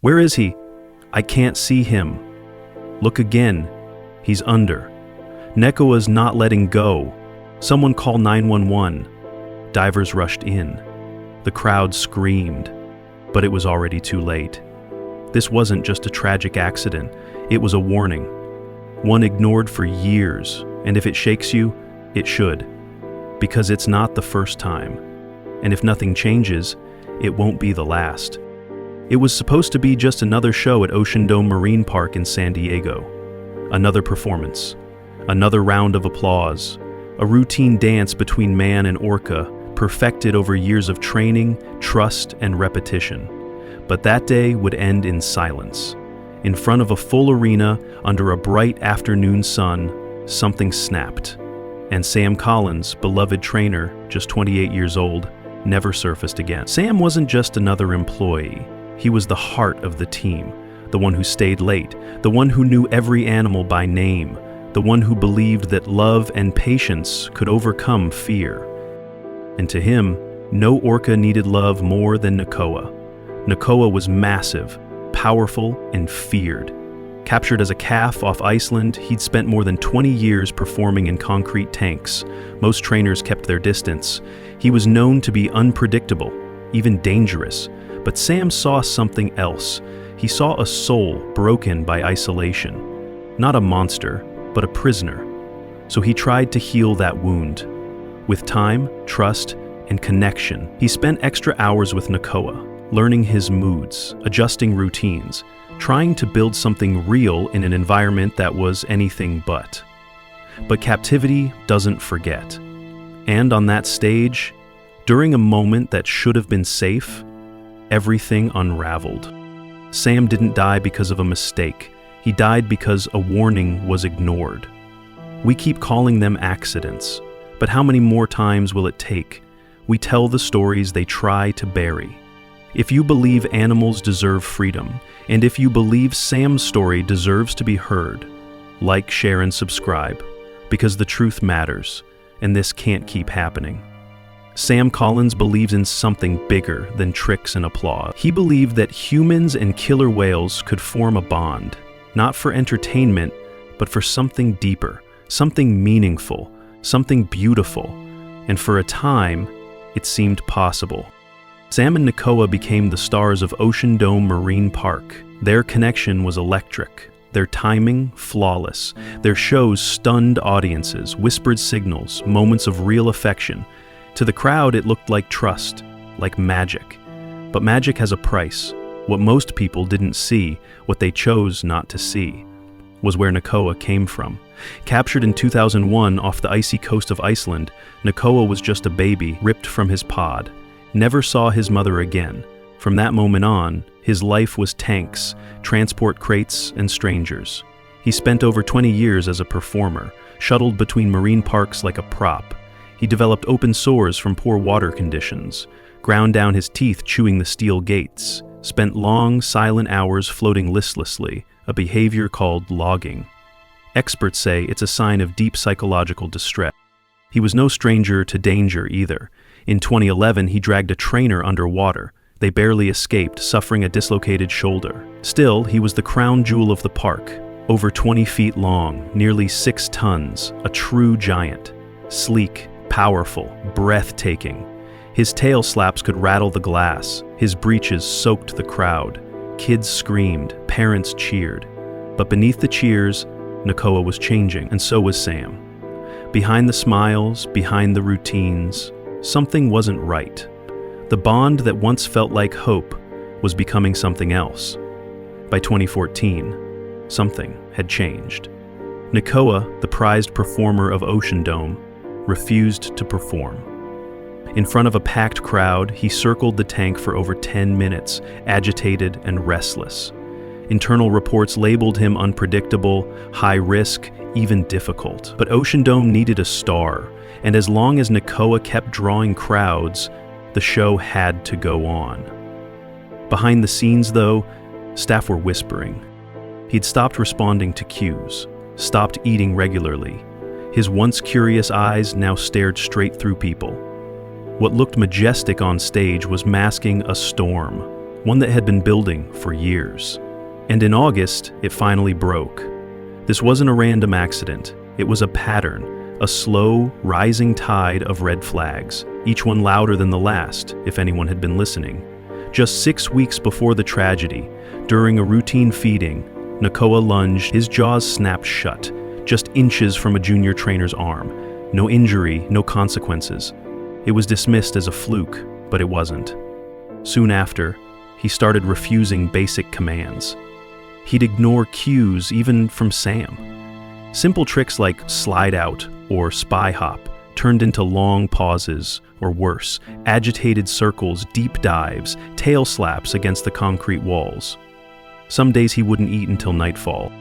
Where is he? I can't see him. Look again. He's under. Nekoa's not letting go. Someone call 911. Divers rushed in. The crowd screamed, but it was already too late. This wasn't just a tragic accident, it was a warning. One ignored for years, and if it shakes you, it should. Because it's not the first time. And if nothing changes, it won't be the last. It was supposed to be just another show at Ocean Dome Marine Park in San Diego. Another performance. Another round of applause. A routine dance between man and orca, perfected over years of training, trust, and repetition. But that day would end in silence. In front of a full arena, under a bright afternoon sun, something snapped. And Sam Collins, beloved trainer, just 28 years old, never surfaced again. Sam wasn't just another employee. He was the heart of the team, the one who stayed late, the one who knew every animal by name, the one who believed that love and patience could overcome fear. And to him, no orca needed love more than Nekoa. Nekoa was massive, powerful, and feared. Captured as a calf off Iceland, he'd spent more than 20 years performing in concrete tanks. Most trainers kept their distance. He was known to be unpredictable, even dangerous. But Sam saw something else. He saw a soul broken by isolation. Not a monster, but a prisoner. So he tried to heal that wound. With time, trust, and connection, he spent extra hours with Nekoa, learning his moods, adjusting routines, trying to build something real in an environment that was anything but. But captivity doesn't forget. And on that stage, during a moment that should have been safe, everything unraveled. Sam didn't die because of a mistake. He died because a warning was ignored. We keep calling them accidents, but how many more times will it take? We tell the stories they try to bury. If you believe animals deserve freedom, and if you believe Sam's story deserves to be heard, like, share, and subscribe, because the truth matters, and this can't keep happening. Sam Collins believes in something bigger than tricks and applause. He believed that humans and killer whales could form a bond, not for entertainment, but for something deeper, something meaningful, something beautiful, and for a time, it seemed possible. Sam and Nekoa became the stars of Ocean Dome Marine Park. Their connection was electric, their timing flawless. Their shows stunned audiences, whispered signals, moments of real affection. To the crowd, it looked like trust, like magic. But magic has a price. What most people didn't see, what they chose not to see, was where Nekoa came from. Captured in 2001 off the icy coast of Iceland, Nekoa was just a baby ripped from his pod. Never saw his mother again. From that moment on, his life was tanks, transport crates, and strangers. He spent over 20 years as a performer, shuttled between marine parks like a prop. He developed open sores from poor water conditions, ground down his teeth chewing the steel gates, spent long, silent hours floating listlessly, a behavior called logging. Experts say it's a sign of deep psychological distress. He was no stranger to danger either. In 2011, he dragged a trainer underwater. They barely escaped, suffering a dislocated shoulder. Still, he was the crown jewel of the park, over 20 feet long, nearly 6 tons, a true giant. Sleek, powerful, breathtaking. His tail slaps could rattle the glass. His breeches soaked the crowd. Kids screamed, parents cheered. But beneath the cheers, Nekoa was changing, and so was Sam. Behind the smiles, behind the routines, something wasn't right. The bond that once felt like hope was becoming something else. By 2014, something had changed. Nekoa, the prized performer of Ocean Dome, refused to perform. In front of a packed crowd, he circled the tank for over 10 minutes, agitated and restless. Internal reports labeled him unpredictable, high risk, even difficult. But Ocean Dome needed a star, and as long as Nekoa kept drawing crowds, the show had to go on. Behind the scenes, though, staff were whispering. He'd stopped responding to cues, stopped eating regularly. His once curious eyes now stared straight through people. What looked majestic on stage was masking a storm, one that had been building for years. And in August, it finally broke. This wasn't a random accident. It was a pattern, a slow, rising tide of red flags, each one louder than the last, if anyone had been listening. Just 6 weeks before the tragedy, during a routine feeding, Nakoa lunged, his jaws snapped shut, just inches from a junior trainer's arm. No injury, no consequences. It was dismissed as a fluke, but it wasn't. Soon after, he started refusing basic commands. He'd ignore cues even from Sam. Simple tricks like slide out or spy hop turned into long pauses, or worse, agitated circles, deep dives, tail slaps against the concrete walls. Some days he wouldn't eat until nightfall.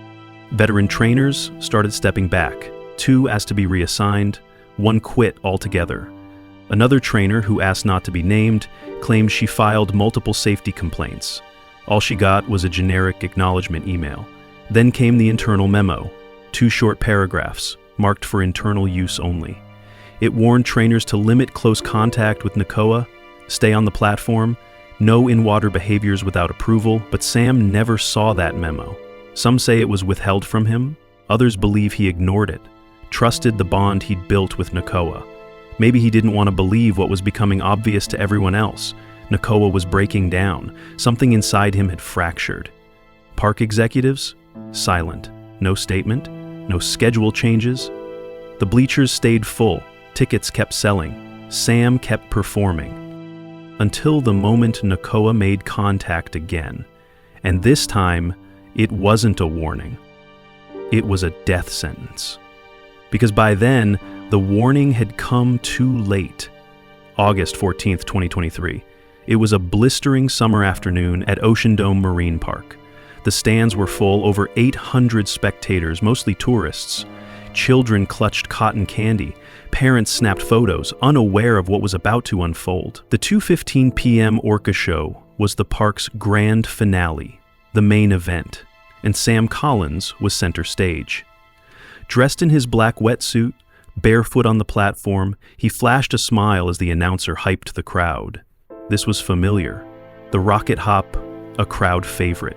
Veteran trainers started stepping back. 2 asked to be reassigned, 1 quit altogether. Another trainer, who asked not to be named, claimed she filed multiple safety complaints. All she got was a generic acknowledgement email. Then came the internal memo, 2 short paragraphs, marked for internal use only. It warned trainers to limit close contact with Nakoa, stay on the platform, no in-water behaviors without approval, but Sam never saw that memo. Some say it was withheld from him, others believe he ignored it, trusted the bond he'd built with Nakoa. Maybe he didn't want to believe what was becoming obvious to everyone else. Nakoa was breaking down. Something inside him had fractured. Park executives? Silent. No statement. No schedule changes. The bleachers stayed full. Tickets kept selling. Sam kept performing. Until the moment Nakoa made contact again. And this time, it wasn't a warning. It was a death sentence. Because by then, the warning had come too late. August 14th, 2023. It was a blistering summer afternoon at Ocean Dome Marine Park. The stands were full, over 800 spectators, mostly tourists. Children clutched cotton candy. Parents snapped photos, unaware of what was about to unfold. The 2:15 p.m. Orca show was the park's grand finale, the main event, and Sam Collins was center stage. Dressed in his black wetsuit, barefoot on the platform, he flashed a smile as the announcer hyped the crowd. This was familiar. The rocket hop, a crowd favorite.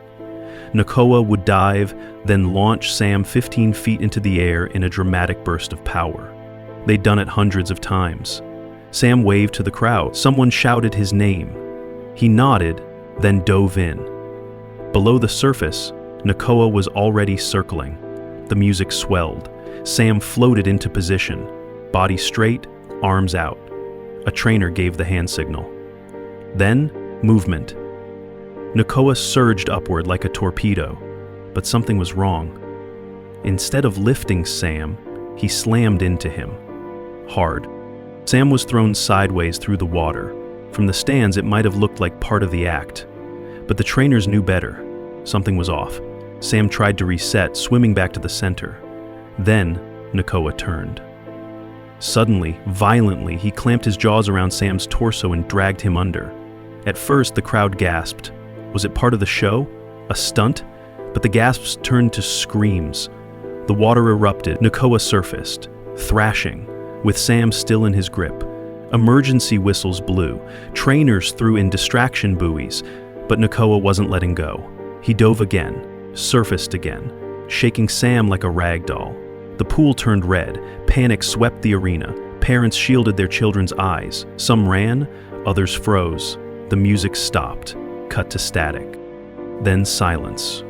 Nakoa would dive, then launch Sam 15 feet into the air in a dramatic burst of power. They'd done it hundreds of times. Sam waved to the crowd. Someone shouted his name. He nodded, then dove in. Below the surface, Nakoa was already circling. The music swelled. Sam floated into position, body straight, arms out. A trainer gave the hand signal. Then, movement. Nakoa surged upward like a torpedo, but something was wrong. Instead of lifting Sam, he slammed into him. Hard. Sam was thrown sideways through the water. From the stands, it might have looked like part of the act. But the trainers knew better. Something was off. Sam tried to reset, swimming back to the center. Then, Nakoa turned. Suddenly, violently, he clamped his jaws around Sam's torso and dragged him under. At first, the crowd gasped. Was it part of the show? A stunt? But the gasps turned to screams. The water erupted. Nakoa surfaced, thrashing, with Sam still in his grip. Emergency whistles blew. Trainers threw in distraction buoys, but Nakoa wasn't letting go. He dove again, surfaced again, shaking Sam like a rag doll. The pool turned red. Panic swept the arena. Parents shielded their children's eyes. Some ran, others froze. The music stopped, cut to static. Then silence.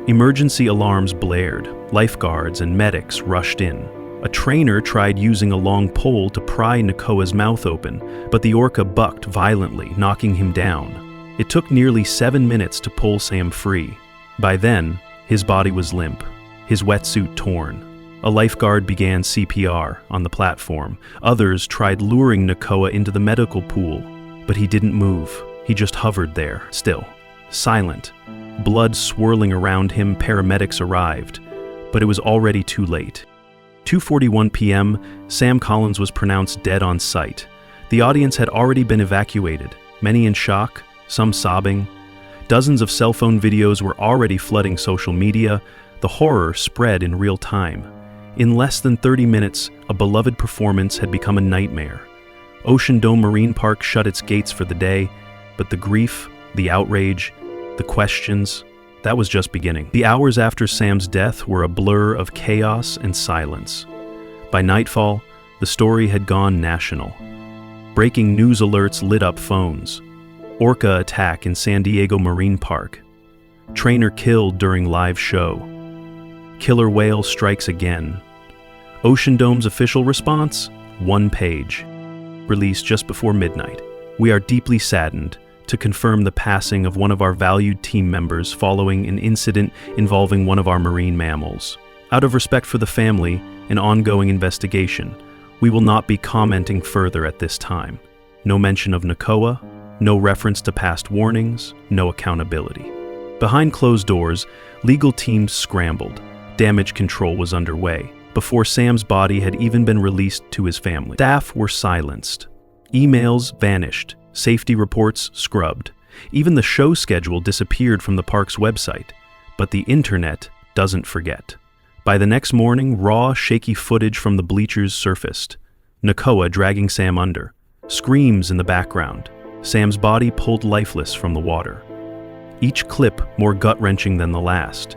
Emergency alarms blared. Lifeguards and medics rushed in. A trainer tried using a long pole to pry Nakoa's mouth open, but the orca bucked violently, knocking him down. It took nearly 7 minutes to pull Sam free. By then, his body was limp, his wetsuit torn. A lifeguard began CPR on the platform. Others tried luring Nakoa into the medical pool, but he didn't move. He just hovered there, still, silent. Blood swirling around him, paramedics arrived, but it was already too late. 2:41 p.m., Sam Collins was pronounced dead on sight. The audience had already been evacuated, many in shock, some sobbing. Dozens of cell phone videos were already flooding social media. The horror spread in real time. In less than 30 minutes, a beloved performance had become a nightmare. Ocean Dome Marine Park shut its gates for the day, but the grief the outrage, the questions, that was just beginning. The hours after Sam's death were a blur of chaos and silence. By nightfall, the story had gone national. Breaking news alerts lit up phones. Orca attack in San Diego Marine Park. Trainer killed during live show. Killer whale strikes again. Ocean Dome's official response? 1 page. Released just before midnight. We are deeply saddened to confirm the passing of one of our valued team members following an incident involving one of our marine mammals. Out of respect for the family and ongoing investigation, we will not be commenting further at this time. No mention of NACOA, no reference to past warnings, no accountability. Behind closed doors, legal teams scrambled. Damage control was underway, before Sam's body had even been released to his family. Staff were silenced. Emails vanished. Safety reports scrubbed. Even the show schedule disappeared from the park's website. But the internet doesn't forget. By the next morning, raw, shaky footage from the bleachers surfaced. NACOA dragging Sam under. Screams in the background. Sam's body pulled lifeless from the water. Each clip more gut-wrenching than the last.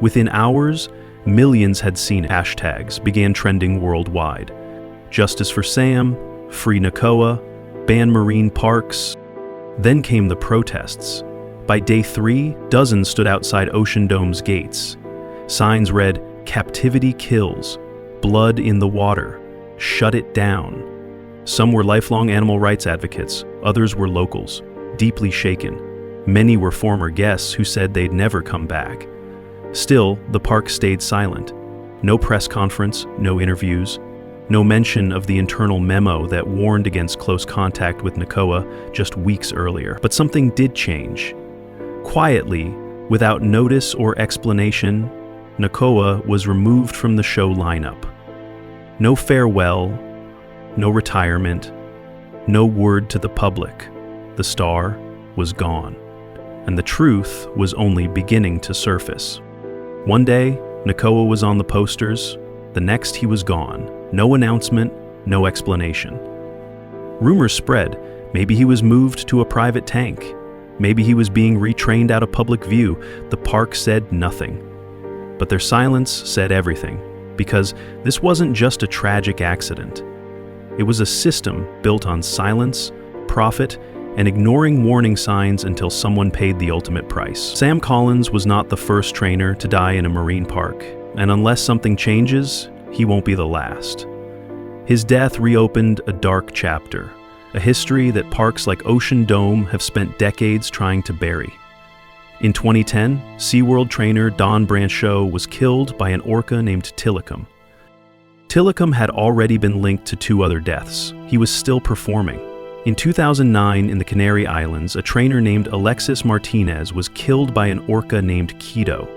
Within hours, millions had seen it. Hashtags began trending worldwide. Justice for Sam, Free NACOA, Ban Marine Parks. Then came the protests. By day 3, dozens stood outside Ocean Dome's gates. Signs read, "Captivity kills," "Blood in the water," "Shut it down." Some were lifelong animal rights advocates, others were locals, deeply shaken. Many were former guests who said they'd never come back. Still, the park stayed silent. No press conference, no interviews, no mention of the internal memo that warned against close contact with NACOA just weeks earlier. But something did change. Quietly, without notice or explanation, NACOA was removed from the show lineup. No farewell, no retirement, no word to the public. The star was gone, and the truth was only beginning to surface. One day, NACOA was on the posters. The next, he was gone. No announcement, no explanation. Rumors spread. Maybe he was moved to a private tank. Maybe he was being retrained out of public view. The park said nothing. But their silence said everything, because this wasn't just a tragic accident. It was a system built on silence, profit, and ignoring warning signs until someone paid the ultimate price. Sam Collins was not the first trainer to die in a marine park, and unless something changes, he won't be the last. His death reopened a dark chapter, a history that parks like Ocean Dome have spent decades trying to bury. In 2010, SeaWorld trainer Don Brancheau was killed by an orca named Tilikum. Tilikum had already been linked to 2 other deaths. He was still performing. In 2009, in the Canary Islands, a trainer named Alexis Martinez was killed by an orca named Keto.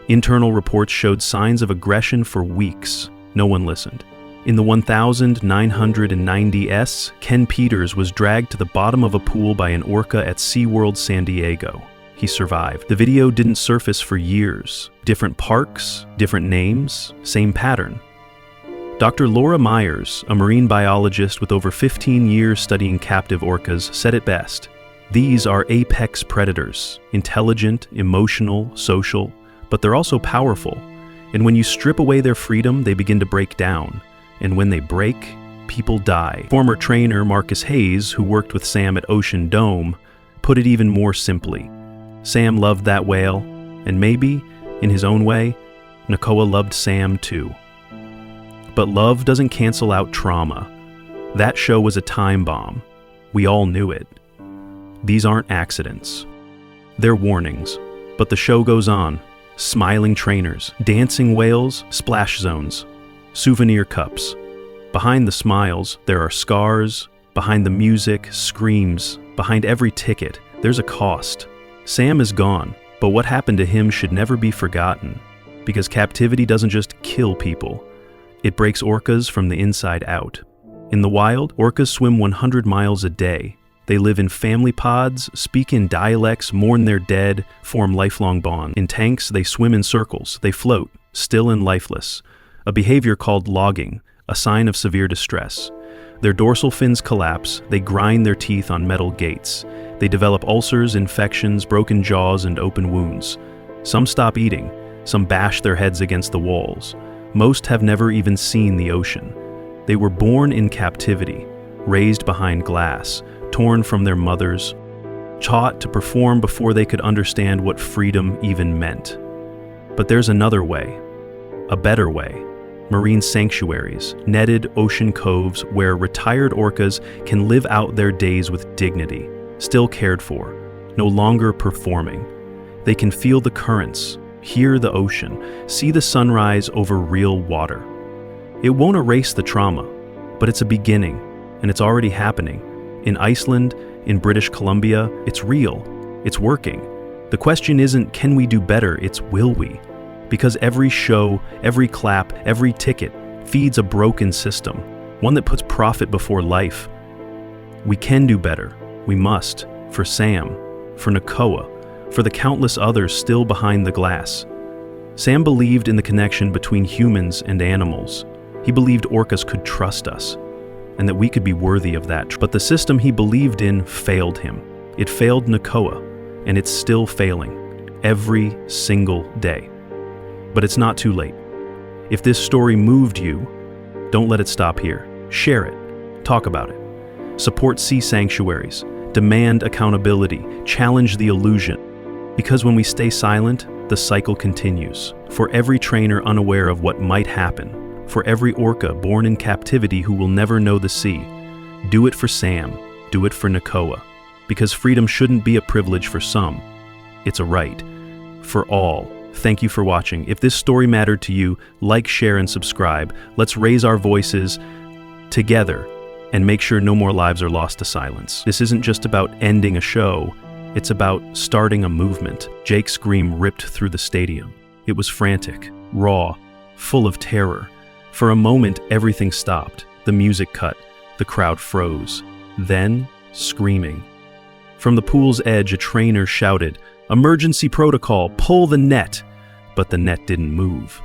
Internal reports showed signs of aggression for weeks. No one listened. In the 1990s, Ken Peters was dragged to the bottom of a pool by an orca at SeaWorld San Diego. He survived. The video didn't surface for years. Different parks, different names, same pattern. Dr. Laura Myers, a marine biologist with over 15 years studying captive orcas, said it best. These are apex predators, intelligent, emotional, social, but they're also powerful. And when you strip away their freedom, they begin to break down. And when they break, people die. Former trainer Marcus Hayes, who worked with Sam at Ocean Dome, put it even more simply. Sam loved that whale, and maybe, in his own way, NACOA loved Sam too. But love doesn't cancel out trauma. That show was a time bomb. We all knew it. These aren't accidents. They're warnings. But the show goes on. Smiling trainers, dancing whales, splash zones, souvenir cups. Behind the smiles, there are scars. Behind the music, screams. Behind every ticket, there's a cost. Sam is gone, but what happened to him should never be forgotten. Because captivity doesn't just kill people. It breaks orcas from the inside out. In the wild, orcas swim 100 miles a day. They live in family pods, speak in dialects, mourn their dead, form lifelong bonds. In tanks, they swim in circles. They float, still and lifeless. A behavior called logging, a sign of severe distress. Their dorsal fins collapse, they grind their teeth on metal gates. They develop ulcers, infections, broken jaws, and open wounds. Some stop eating, some bash their heads against the walls. Most have never even seen the ocean. They were born in captivity, raised behind glass, torn from their mothers, taught to perform before they could understand what freedom even meant. But there's another way, a better way. Marine sanctuaries, netted ocean coves where retired orcas can live out their days with dignity, still cared for, no longer performing. They can feel the currents, hear the ocean, see the sunrise over real water. It won't erase the trauma, but it's a beginning, and it's already happening. In Iceland, in British Columbia, it's real, it's working. The question isn't, can we do better? It's, will we? Because every show, every clap, every ticket feeds a broken system, one that puts profit before life. We can do better. We must. For Sam, for Nakoa, for the countless others still behind the glass. Sam believed in the connection between humans and animals. He believed orcas could trust us, and that we could be worthy of that. But the system he believed in failed him. It failed Nakoa, and it's still failing, every single day. But it's not too late. If this story moved you, don't let it stop here. Share it. Talk about it. Support sea sanctuaries. Demand accountability. Challenge the illusion. Because when we stay silent, the cycle continues. For every trainer unaware of what might happen, for every orca born in captivity who will never know the sea, do it for Sam. Do it for Nakoa. Because freedom shouldn't be a privilege for some. It's a right. For all. Thank you for watching. If this story mattered to you, like, share, and subscribe. Let's raise our voices together and make sure no more lives are lost to silence. This isn't just about ending a show, it's about starting a movement. Jake's scream ripped through the stadium. It was frantic, raw, full of terror. For a moment, everything stopped. The music cut, the crowd froze. Then, screaming. From the pool's edge, a trainer shouted, "Emergency protocol, pull the net!" But the net didn't move.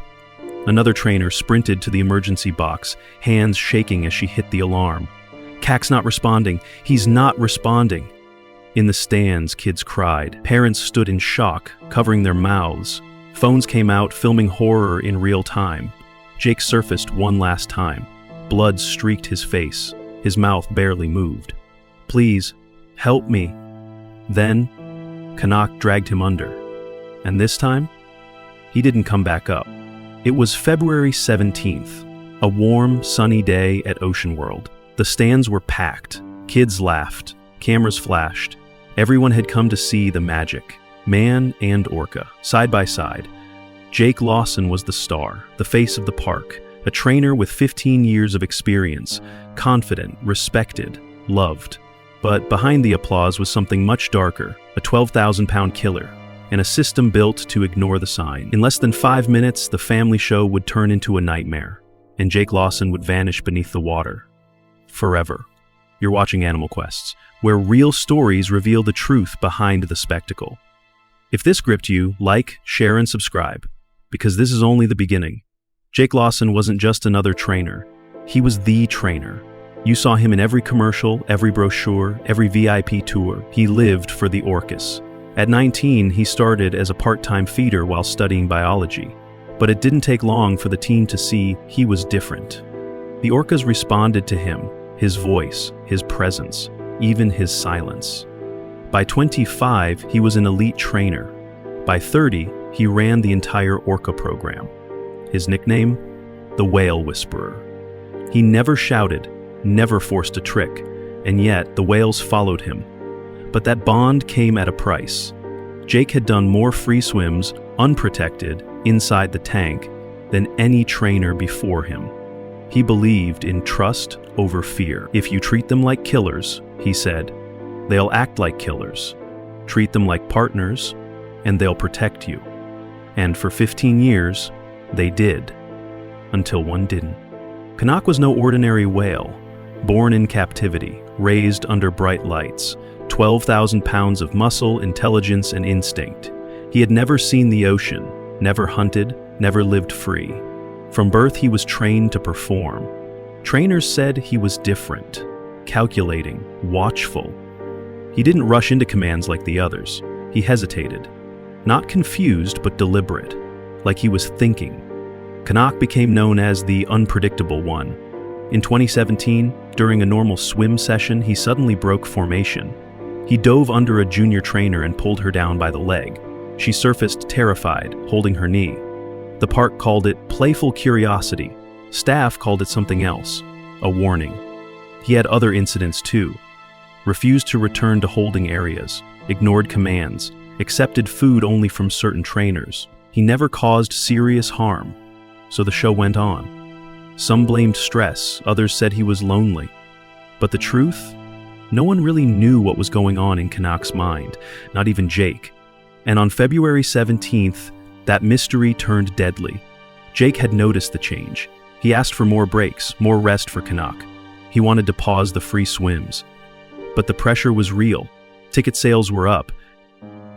Another trainer sprinted to the emergency box, hands shaking as she hit the alarm. "Cac's not responding. He's not responding." In the stands, kids cried. Parents stood in shock, covering their mouths. Phones came out, filming horror in real time. Jake surfaced one last time. Blood streaked his face. His mouth barely moved. "Please, help me." Then, Canuck dragged him under. And this time, he didn't come back up. It was February 17th, a warm, sunny day at Ocean World. The stands were packed. Kids laughed. Cameras flashed. Everyone had come to see the magic. Man and orca, side by side. Jake Lawson was the star, the face of the park, a trainer with 15 years of experience, confident, respected, loved. But behind the applause was something much darker, a 12,000-pound killer, and a system built to ignore the sign. In less than 5 minutes, the family show would turn into a nightmare, and Jake Lawson would vanish beneath the water. Forever. You're watching Animal Quests, where real stories reveal the truth behind the spectacle. If this gripped you, like, share, and subscribe, because this is only the beginning. Jake Lawson wasn't just another trainer. He was the trainer. You saw him in every commercial, every brochure, every VIP tour. He lived for the orcas. At 19, he started as a part-time feeder while studying biology. But it didn't take long for the team to see he was different. The orcas responded to him, his voice, his presence, even his silence. By 25, he was an elite trainer. By 30, he ran the entire orca program. His nickname? The Whale Whisperer. He never shouted, never forced a trick, and yet the whales followed him. But that bond came at a price. Jake had done more free swims, unprotected, inside the tank, than any trainer before him. He believed in trust over fear. If you treat them like killers, he said, they'll act like killers. Treat them like partners, and they'll protect you. And for 15 years, they did. Until one didn't. Canuck was no ordinary whale. Born in captivity, raised under bright lights, 12,000 pounds of muscle, intelligence, and instinct. He had never seen the ocean, never hunted, never lived free. From birth, he was trained to perform. Trainers said he was different, calculating, watchful. He didn't rush into commands like the others. He hesitated. Not confused, but deliberate, like he was thinking. Canuck became known as the unpredictable one. In 2017, during a normal swim session, he suddenly broke formation. He dove under a junior trainer and pulled her down by the leg. She surfaced terrified, holding her knee. The park called it playful curiosity. Staff called it something else, a warning. He had other incidents too. Refused to return to holding areas, ignored commands, accepted food only from certain trainers. He never caused serious harm, so the show went on. Some blamed stress, others said he was lonely. But the truth? No one really knew what was going on in Canuck's mind, not even Jake. And on February 17th, that mystery turned deadly. Jake had noticed the change. He asked for more breaks, more rest for Canuck. He wanted to pause the free swims. But the pressure was real. Ticket sales were up.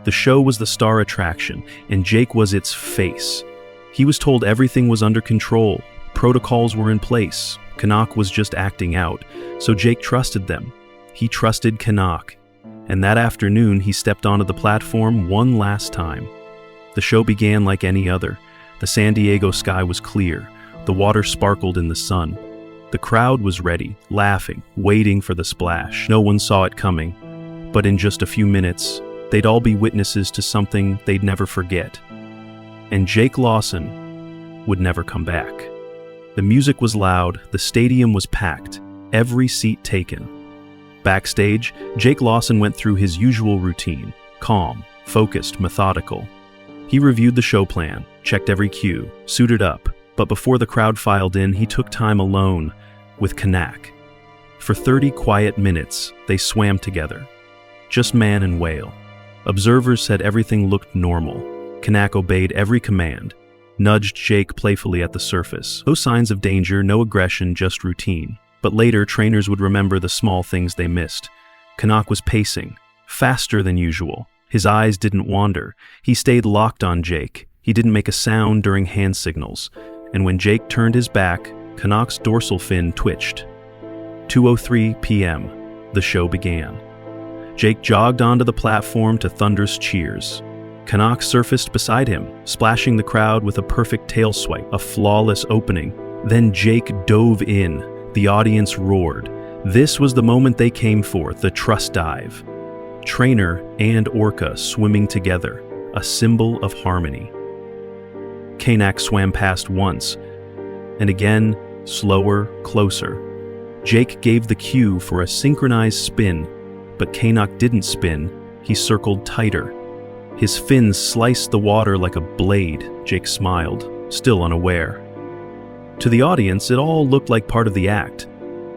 The show was the star attraction, and Jake was its face. He was told everything was under control. Protocols were in place. Canuck was just acting out, so Jake trusted them. He trusted Canuck. And that afternoon, he stepped onto the platform one last time. The show began like any other. The San Diego sky was clear. The water sparkled in the sun. The crowd was ready, laughing, waiting for the splash. No one saw it coming. But in just a few minutes, they'd all be witnesses to something they'd never forget. And Jake Lawson would never come back. The music was loud, the stadium was packed, every seat taken. Backstage, Jake Lawson went through his usual routine, calm, focused, methodical. He reviewed the show plan, checked every cue, suited up, but before the crowd filed in, he took time alone with Canuck. For 30 quiet minutes, they swam together. Just man and whale. Observers said everything looked normal. Canuck obeyed every command, nudged Jake playfully at the surface. No signs of danger, no aggression, just routine. But later, trainers would remember the small things they missed. Canuck was pacing, faster than usual. His eyes didn't wander. He stayed locked on Jake. He didn't make a sound during hand signals. And when Jake turned his back, Canuck's dorsal fin twitched. 2:03 p.m. The show began. Jake jogged onto the platform to thunderous cheers. Canuck surfaced beside him, splashing the crowd with a perfect tail swipe, a flawless opening. Then Jake dove in. The audience roared. This was the moment they came for, the trust dive. Trainer and Orca swimming together, a symbol of harmony. Canuck swam past once, and again, slower, closer. Jake gave the cue for a synchronized spin, but Canuck didn't spin, he circled tighter. His fins sliced the water like a blade. Jake smiled, still unaware. To the audience, it all looked like part of the act,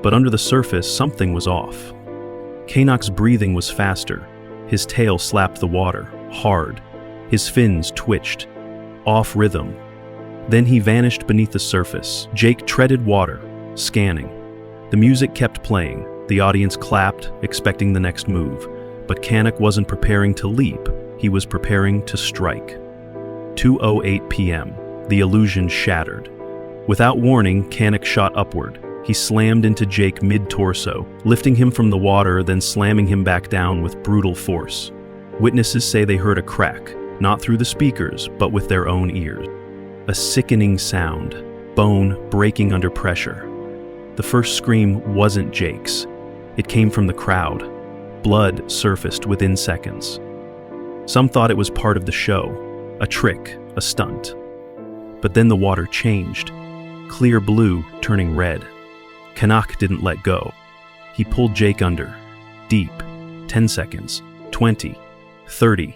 but under the surface, something was off. Canuck's breathing was faster. His tail slapped the water, hard. His fins twitched, off rhythm. Then he vanished beneath the surface. Jake treaded water, scanning. The music kept playing. The audience clapped, expecting the next move. But Canuck wasn't preparing to leap. He was preparing to strike. 2:08 p.m. The illusion shattered. Without warning, Canuck shot upward. He slammed into Jake mid-torso, lifting him from the water, then slamming him back down with brutal force. Witnesses say they heard a crack, not through the speakers, but with their own ears. A sickening sound, bone breaking under pressure. The first scream wasn't Jake's. It came from the crowd. Blood surfaced within seconds. Some thought it was part of the show, a trick, a stunt. But then the water changed, clear blue turning red. Canuck didn't let go. He pulled Jake under, deep, 10 seconds, 20, 30.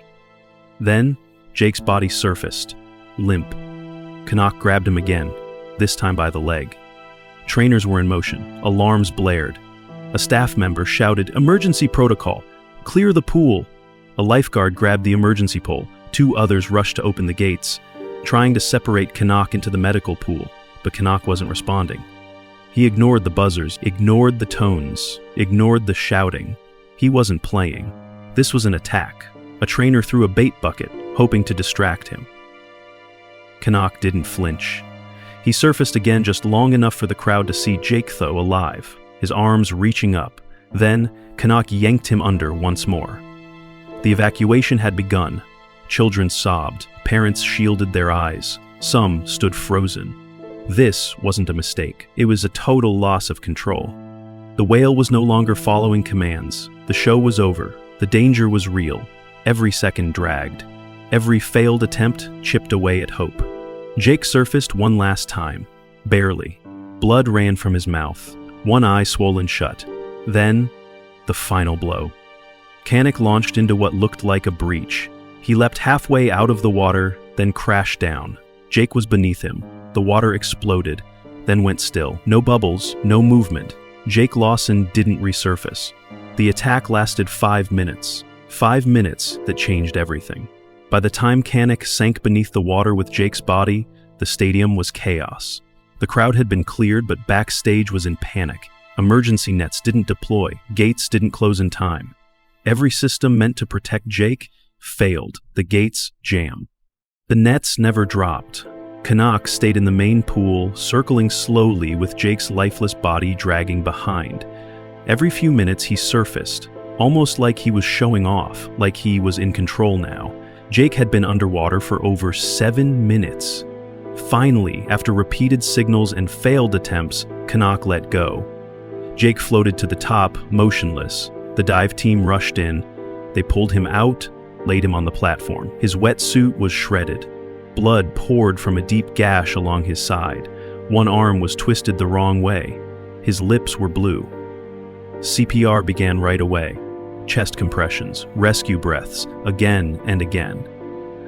Then, Jake's body surfaced, limp. Canuck grabbed him again, this time by the leg. Trainers were in motion, alarms blared. A staff member shouted, "Emergency protocol! Clear the pool!" A lifeguard grabbed the emergency pole. 2 others rushed to open the gates, trying to separate Canuck into the medical pool, but Canuck wasn't responding. He ignored the buzzers, ignored the tones, ignored the shouting. He wasn't playing. This was an attack. A trainer threw a bait bucket, hoping to distract him. Canuck didn't flinch. He surfaced again just long enough for the crowd to see Jake, though, alive, his arms reaching up. Then, Canuck yanked him under once more. The evacuation had begun. Children sobbed, parents shielded their eyes, some stood frozen. This wasn't a mistake. It was a total loss of control. The whale was no longer following commands. The show was over. The danger was real. Every second dragged. Every failed attempt chipped away at hope. Jake surfaced one last time. Barely. Blood ran from his mouth, one eye swollen shut. Then, the final blow. Canuck launched into what looked like a breach. He leapt halfway out of the water, then crashed down. Jake was beneath him. The water exploded, then went still. No bubbles, no movement. Jake Lawson didn't resurface. The attack lasted 5 minutes. 5 minutes that changed everything. By the time Canuck sank beneath the water with Jake's body, the stadium was chaos. The crowd had been cleared, but backstage was in panic. Emergency nets didn't deploy. Gates didn't close in time. Every system meant to protect Jake failed. The gates jammed. The nets never dropped. Canuck stayed in the main pool, circling slowly with Jake's lifeless body dragging behind. Every few minutes he surfaced, almost like he was showing off, like he was in control now. Jake had been underwater for over 7 minutes. Finally, after repeated signals and failed attempts, Canuck let go. Jake floated to the top, motionless. The dive team rushed in. They pulled him out, laid him on the platform. His wetsuit was shredded. Blood poured from a deep gash along his side. One arm was twisted the wrong way. His lips were blue. CPR began right away. Chest compressions, rescue breaths, again and again.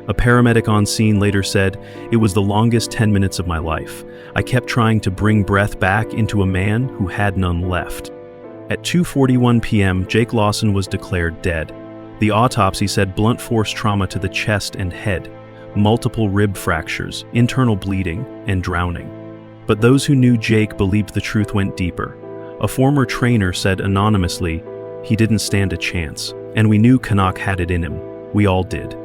A paramedic on scene later said, "It was the longest 10 minutes of my life. I kept trying to bring breath back into a man who had none left." At 2:41 p.m., Jake Lawson was declared dead. The autopsy said blunt force trauma to the chest and head, multiple rib fractures, internal bleeding, and drowning. But those who knew Jake believed the truth went deeper. A former trainer said anonymously, "He didn't stand a chance, and we knew Canuck had it in him. We all did.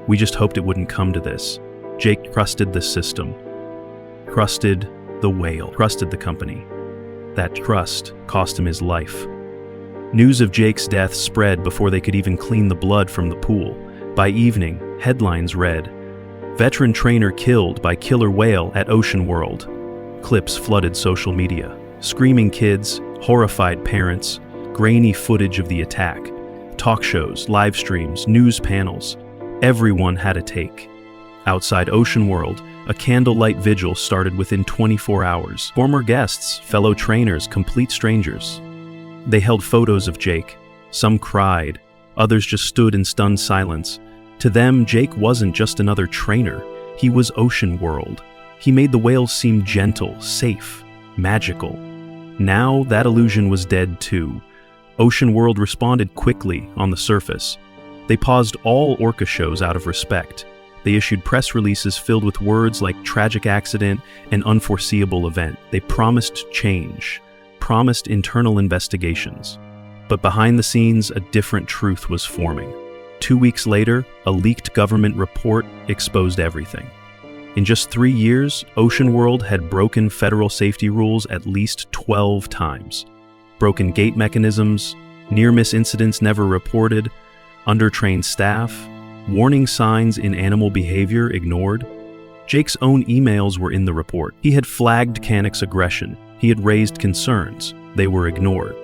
We just hoped it wouldn't come to this." Jake trusted the system, trusted the whale, trusted the company. That trust cost him his life. News of Jake's death spread before they could even clean the blood from the pool. By evening, headlines read, "Veteran trainer killed by killer whale at Ocean World." Clips flooded social media. Screaming kids, horrified parents, grainy footage of the attack. Talk shows, live streams, news panels. Everyone had a take. Outside Ocean World, a candlelight vigil started within 24 hours. Former guests, fellow trainers, complete strangers. They held photos of Jake. Some cried. Others just stood in stunned silence. To them, Jake wasn't just another trainer. He was Ocean World. He made the whales seem gentle, safe, magical. Now that illusion was dead too. Ocean World responded quickly on the surface. They paused all Orca shows out of respect. They issued press releases filled with words like tragic accident and unforeseeable event. They promised change, promised internal investigations. But behind the scenes, a different truth was forming. 2 weeks later, a leaked government report exposed everything. In just 3 years, Ocean World had broken federal safety rules at least 12 times. Broken gate mechanisms, near-miss incidents never reported, undertrained staff, warning signs in animal behavior ignored. Jake's own emails were in the report. He had flagged Canuck's aggression. He had raised concerns. They were ignored.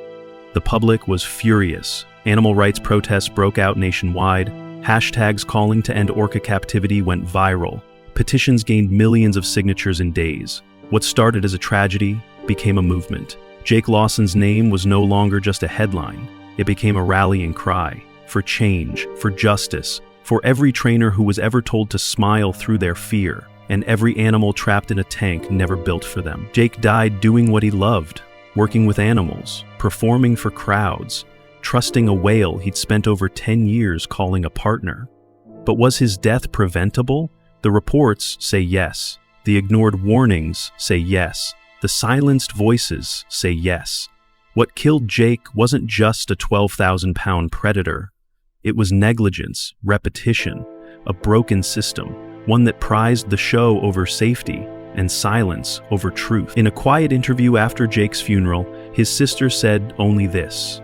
The public was furious. Animal rights protests broke out nationwide. Hashtags calling to end orca captivity went viral. Petitions gained millions of signatures in days. What started as a tragedy became a movement. Jake Lawson's name was no longer just a headline. It became a rallying cry for change, for justice, for every trainer who was ever told to smile through their fear, and every animal trapped in a tank never built for them. Jake died doing what he loved, working with animals, performing for crowds, trusting a whale he'd spent over 10 years calling a partner. But was his death preventable? The reports say yes. The ignored warnings say yes. The silenced voices say yes. What killed Jake wasn't just a 12,000-pound predator. It was negligence, repetition, a broken system, one that prized the show over safety and silence over truth. In a quiet interview after Jake's funeral, his sister said only this: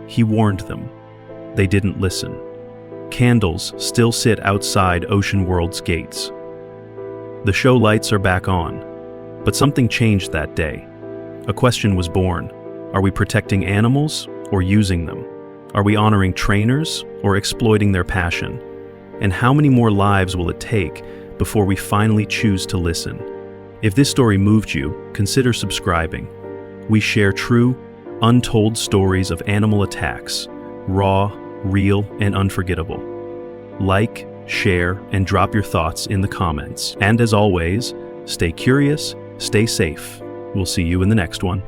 he warned them. They didn't listen. Candles still sit outside Ocean World's gates. The show lights are back on, but something changed that day. A question was born. Are we protecting animals or using them? Are we honoring trainers or exploiting their passion? And how many more lives will it take before we finally choose to listen? If this story moved you, consider subscribing. We share true, untold stories of animal attacks, raw, real, and unforgettable. Like, share, and drop your thoughts in the comments. And as always, stay curious, stay safe. We'll see you in the next one.